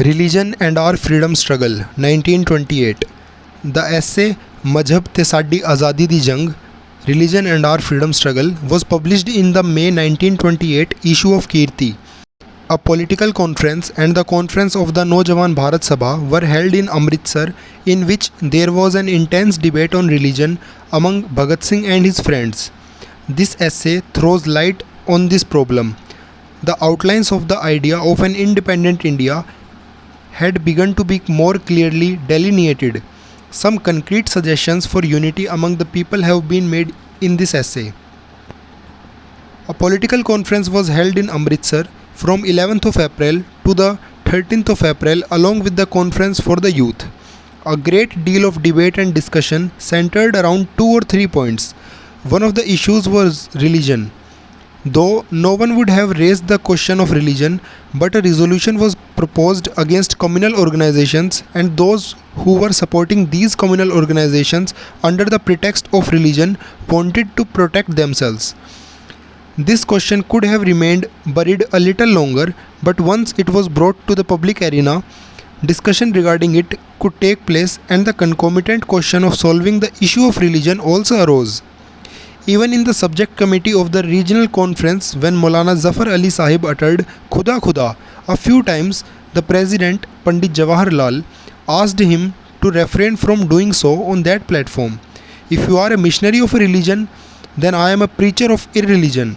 Religion and Our Freedom Struggle 1928. The essay "मजहब ते साडी आज़ादी दी जंग, Religion and Our Freedom Struggle" was published in the May 1928 issue of Kirti. A political conference and the conference of the Naujawan Bharat Sabha were held in Amritsar, in which there was an intense debate on religion among Bhagat Singh and his friends. This essay throws light on this problem. The outlines of the idea of an independent India had begun to be more clearly delineated. Some concrete suggestions for unity among the people have been made in this essay. A political conference was held in Amritsar from 11th of April to the 13th of April along with the conference for the youth. A great deal of debate and discussion centered around 2 or 3 points. One of the issues was religion. Though no one would have raised the question of religion, but a resolution was proposed against communal organizations and those who were supporting these communal organizations under the pretext of religion wanted to protect themselves. This question could have remained buried a little longer, but once it was brought to the public arena, discussion regarding it could take place and the concomitant question of solving the issue of religion also arose. Even in the subject committee of the regional conference, when Maulana Zafar Ali Sahib uttered "Khuda Khuda" a few times, the president, Pandit Jawaharlal, asked him to refrain from doing so on that platform. "If you are a missionary of a religion, then I am a preacher of irreligion."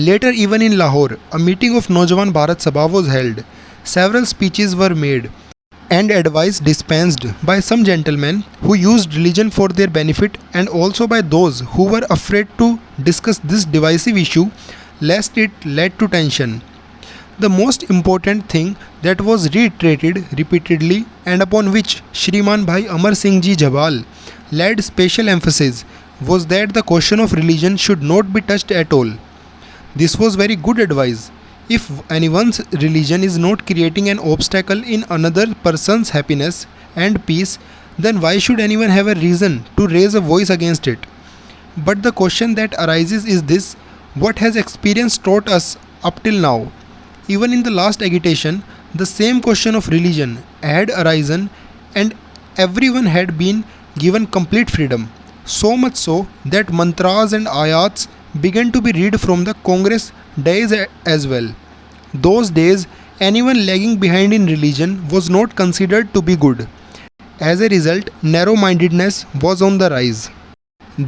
Later, even in Lahore, a meeting of Naujawan Bharat Sabha was held. Several speeches were made and advice dispensed by some gentlemen who used religion for their benefit and also by those who were afraid to discuss this divisive issue lest it led to tension. The most important thing that was reiterated repeatedly and upon which Shriman Bhai Amar Singh Ji Jhabal laid special emphasis was that the question of religion should not be touched at all. This was very good advice. If anyone's religion is not creating an obstacle in another person's happiness and peace, then why should anyone have a reason to raise a voice against it? But the question that arises is this: what has experience taught us up till now? Even in the last agitation, the same question of religion had arisen and everyone had been given complete freedom. So much so that mantras and ayats began to be read from the Congress days as well. Those days, anyone lagging behind in religion was not considered to be good. As a result, narrow-mindedness was on the rise.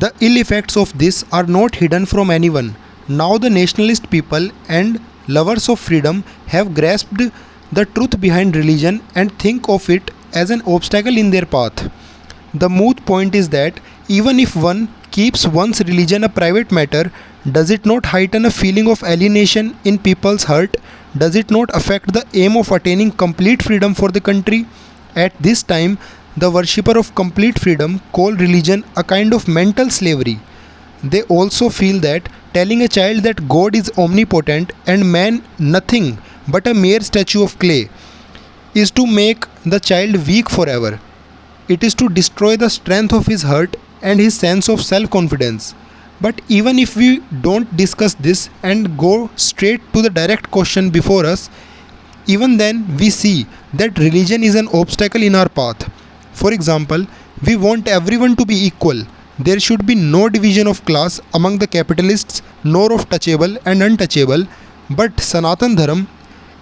The ill effects of this are not hidden from anyone. Now the nationalist people and lovers of freedom have grasped the truth behind religion and think of it as an obstacle in their path. The moot point is that even if one keeps one's religion a private matter, does it not heighten a feeling of alienation in people's heart? Does it not affect the aim of attaining complete freedom for the country? At this time, the worshipper of complete freedom call religion a kind of mental slavery. They also feel that telling a child that God is omnipotent and man nothing but a mere statue of clay is to make the child weak forever. It is to destroy the strength of his heart and his sense of self-confidence. But even if we don't discuss this and go straight to the direct question before us, even then we see that religion is an obstacle in our path. For example, we want everyone to be equal. There should be no division of class among the capitalists, nor of touchable and untouchable. But Sanatan Dharam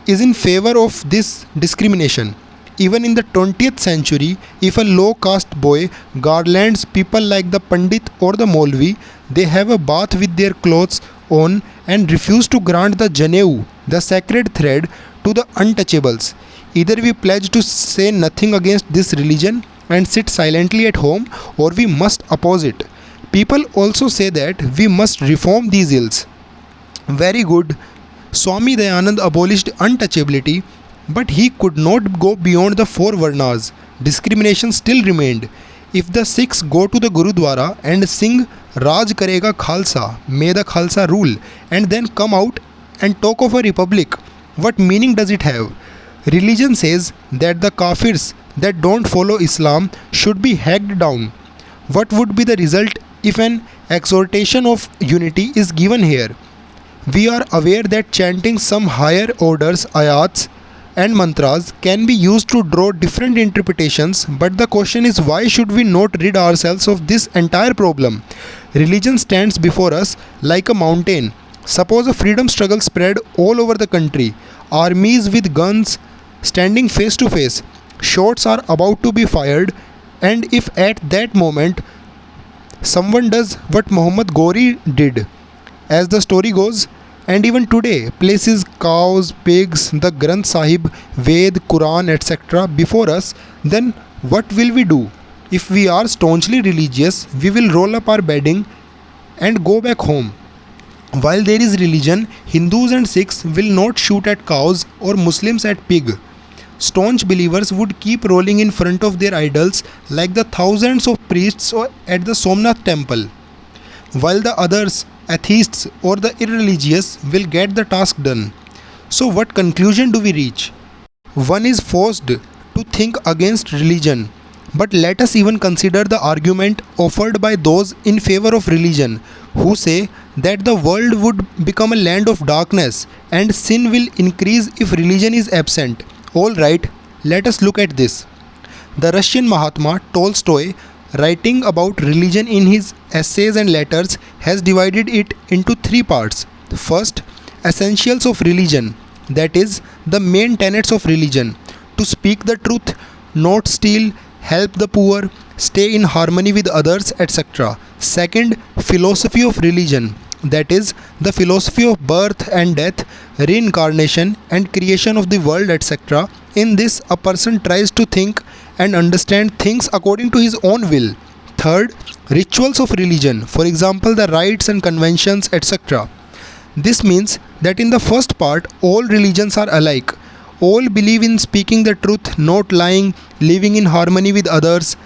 is in favor of this discrimination. Even in the 20th century, if a low-caste boy garlands people like the Pandit or the Maulvi, they have a bath with their clothes on and refuse to grant the Janeu, the sacred thread, to the untouchables. Either we pledge to say nothing against this religion and sit silently at home, or we must oppose it. People also say that we must reform these ills. Very good. Swami Dayanand abolished untouchability, but he could not go beyond the 4 Varnas. Discrimination still remained. If the Sikhs go to the Gurudwara and sing "Raj Karega Khalsa, may the Khalsa rule," and then come out and talk of a republic, what meaning does it have? Religion says that the Kafirs that don't follow Islam should be hacked down. What would be the result if an exhortation of unity is given here? We are aware that chanting some higher orders ayats and mantras can be used to draw different interpretations, but the question is, why should we not rid ourselves of this entire problem? Religion stands before us like a mountain. Suppose a freedom struggle spread all over the country, armies with guns standing face to face, shots are about to be fired, and if at that moment someone does what Muhammad Ghori did, as the story goes, and even today places cows, pigs, the Granth Sahib, Ved, Quran, etc. before us, then what will we do? If we are staunchly religious, we will roll up our bedding and go back home. While there is religion, Hindus and Sikhs will not shoot at cows or Muslims at pig. Staunch believers would keep rolling in front of their idols like the thousands of priests at the Somnath temple, while the others, atheists or the irreligious, will get the task done. So, what conclusion do we reach? One is forced to think against religion. But let us even consider the argument offered by those in favor of religion, who say that the world would become a land of darkness and sin will increase if religion is absent. Alright, let us look at this. The Russian Mahatma Tolstoy, writing about religion in his essays and letters, has divided it into three parts. First, essentials of religion, that is, the main tenets of religion: to speak the truth, not steal, help the poor, stay in harmony with others, etc. Second, philosophy of religion, that is, the philosophy of birth and death, reincarnation, and creation of the world, etc. In this, a person tries to think and understand things according to his own will. Third, rituals of religion, for example, the rites and conventions, etc. This means that in the first part, all religions are alike. All believe in speaking the truth, not lying, living in harmony with others.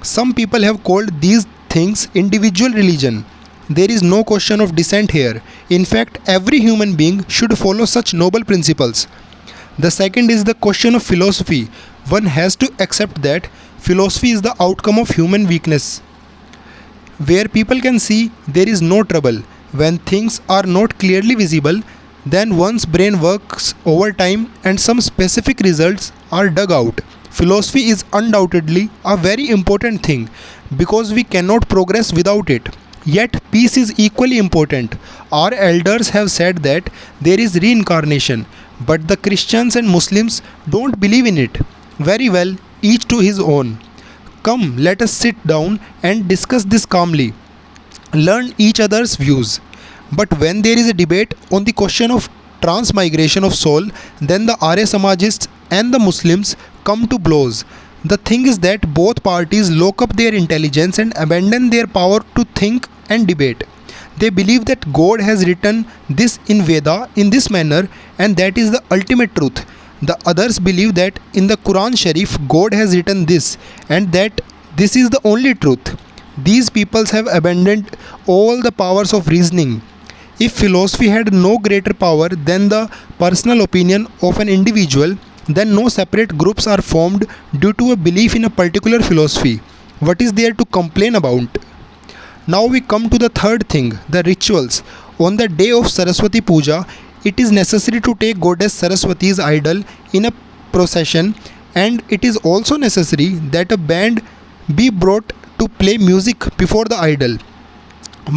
Some people have called these things individual religion. There is no question of dissent here. In fact, every human being should follow such noble principles. The second is the question of philosophy. One has to accept that philosophy is the outcome of human weakness. Where people can see, there is no trouble. When things are not clearly visible, then one's brain works overtime and some specific results are dug out. Philosophy is undoubtedly a very important thing because we cannot progress without it. Yet peace is equally important. Our elders have said that there is reincarnation, but the Christians and Muslims don't believe in it. Very well, each to his own. Come, let us sit down and discuss this calmly. Learn each other's views. But when there is a debate on the question of transmigration of soul, then the Arya Samajists and the Muslims come to blows. The thing is that both parties lock up their intelligence and abandon their power to think and debate. They believe that God has written this in Veda in this manner and that is the ultimate truth. The others believe that in the Quran Sharif God has written this and that this is the only truth. These peoples have abandoned all the powers of reasoning. If philosophy had no greater power than the personal opinion of an individual, then no separate groups are formed due to a belief in a particular philosophy. What is there to complain about? Now we come to the third thing, the rituals. On the day of Saraswati Puja, it is necessary to take goddess Saraswati's idol in a procession, and it is also necessary that a band be brought to play music before the idol.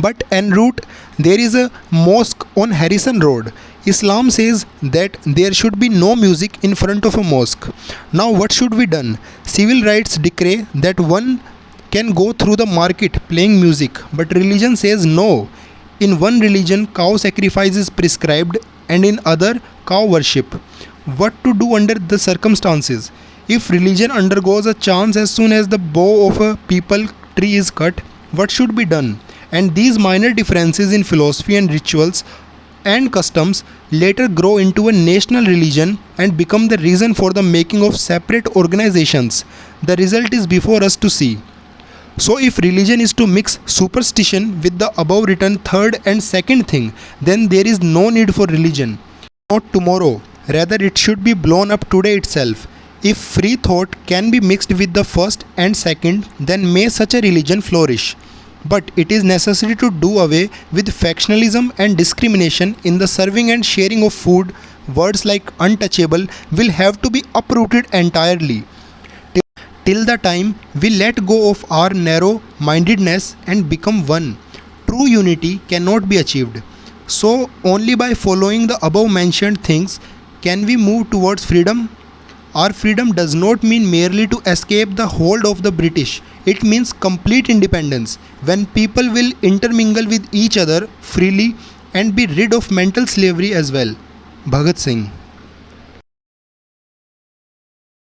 But en route, there is a mosque on Harrison Road. Islam says that there should be no music in front of a mosque. Now what should be done? Civil rights decree that one can go through the market playing music, but religion says no. In one religion, cow sacrifice is prescribed and in other, cow worship. What to do under the circumstances? If religion undergoes a change as soon as the bough of a peepal tree is cut, what should be done? And these minor differences in philosophy and rituals and customs later grow into a national religion and become the reason for the making of separate organizations. The result is before us to see. So if religion is to mix superstition with the above written third and second thing, then there is no need for religion. Not tomorrow, rather it should be blown up today itself. If free thought can be mixed with the first and second, then may such a religion flourish. But it is necessary to do away with factionalism and discrimination in the serving and sharing of food, words like untouchable will have to be uprooted entirely. Till the time we let go of our narrow mindedness and become one, true unity cannot be achieved. So, only by following the above mentioned things can we move towards freedom. Our freedom does not mean merely to escape the hold of the British, it means complete independence when people will intermingle with each other freely and be rid of mental slavery as well. Bhagat Singh.